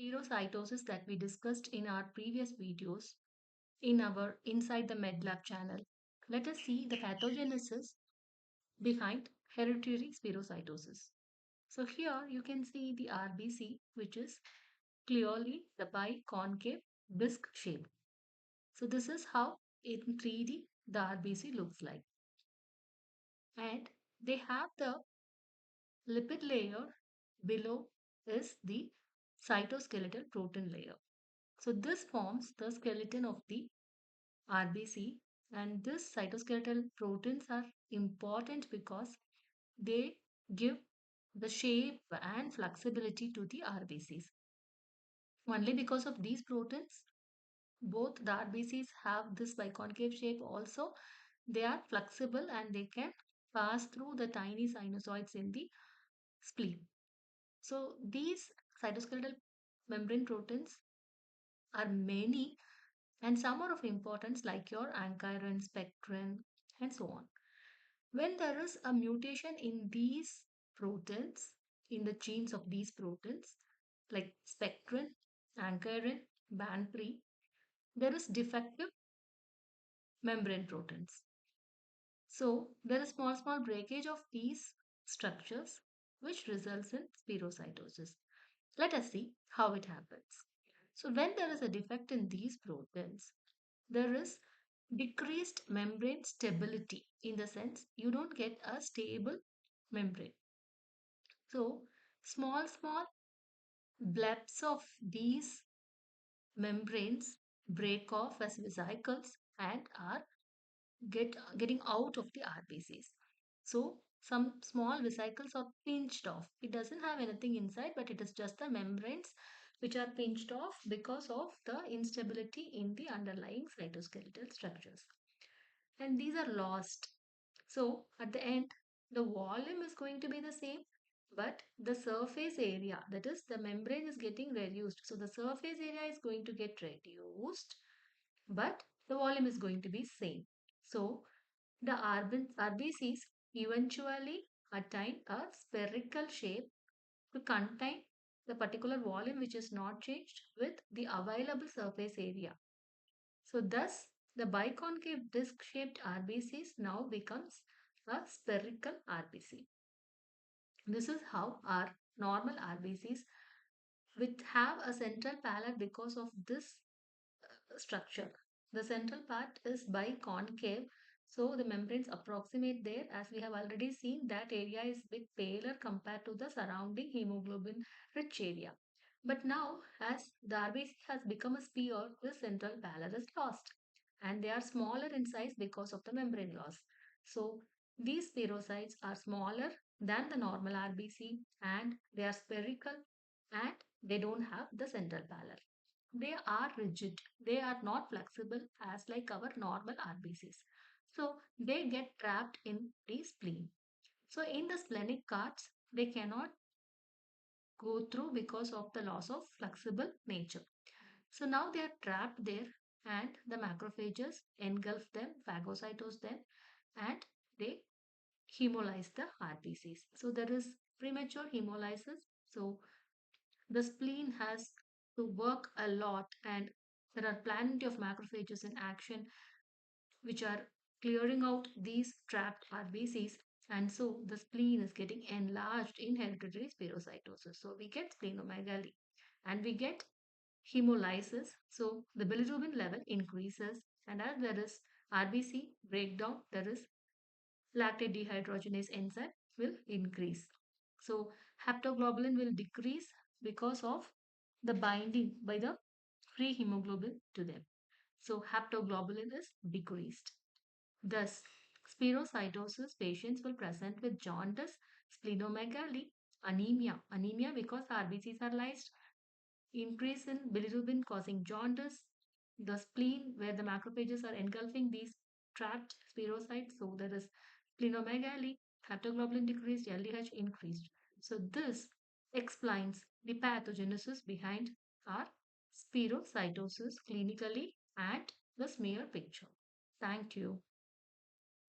Spherocytosis that we discussed in our previous videos in our Inside the Med Lab channel. Let us see the pathogenesis behind hereditary spherocytosis. So here you can see the RBC, which is clearly the biconcave disc shape. So this is how in 3D the RBC looks like. And they have the lipid layer below is the cytoskeletal protein layer. So this forms the skeleton of the RBC, and this cytoskeletal proteins are important because they give the shape and flexibility to the RBCs. Only because of these proteins, both the RBCs have this biconcave shape also. They are flexible and they can pass through the tiny sinusoids in the spleen. So these cytoskeletal membrane proteins are many, and some are of importance like your ankyrin, spectrin, and so on. When there is a mutation in these proteins, in the genes of these proteins, like spectrin, ankyrin, band3, there is defective membrane proteins. So there is small breakage of these structures which results in spherocytosis. Let us see how it happens. So when there is a defect in these proteins, there is decreased membrane stability, in the sense you don't get a stable membrane. So small blebs of these membranes break off as vesicles and are getting out of the RBCs. So some small vesicles are pinched off. It doesn't have anything inside, but it is just the membranes which are pinched off because of the instability in the underlying cytoskeletal structures. And these are lost. So at the end, the volume is going to be the same, but the surface area, that is the membrane, is getting reduced. So the surface area is going to get reduced, but the volume is going to be same. So the RBCs eventually attain a spherical shape to contain the particular volume which is not changed with the available surface area. So thus the biconcave disc shaped RBCs now becomes a spherical RBC. This is how our normal RBCs, which have a central pallor because of this structure. The central part is biconcave, so the membranes approximate there. As we have already seen, that area is bit paler compared to the surrounding hemoglobin rich area. But now, as the RBC has become a sphere, the central pallor is lost, and they are smaller in size because of the membrane loss. So these spherocytes are smaller than the normal RBC, and they are spherical, and they don't have the central pallor. They are rigid. They are not flexible as like our normal RBCs. So they get trapped in the spleen. So in the splenic cards, they cannot go through because of the loss of flexible nature. So now they are trapped there, and the macrophages engulf them, phagocytose them, and they hemolyze the RBCs. So there is premature hemolysis. So the spleen has to work a lot, and there are plenty of macrophages in action which are clearing out these trapped RBCs, and so the spleen is getting enlarged in hereditary spherocytosis. So we get splenomegaly and we get hemolysis. So the bilirubin level increases, and as there is RBC breakdown, there is lactate dehydrogenase enzyme will increase. So haptoglobulin will decrease because of the binding by the free hemoglobin to them. So haptoglobulin is decreased. Thus, spherocytosis patients will present with jaundice, splenomegaly, anemia because RBCs are lysed, increase in bilirubin causing jaundice, the spleen where the macrophages are engulfing these trapped spherocytes. So there is splenomegaly, haptoglobulin decreased, LDH increased. So this explains the pathogenesis behind our spherocytosis clinically and the smear picture. Thank you.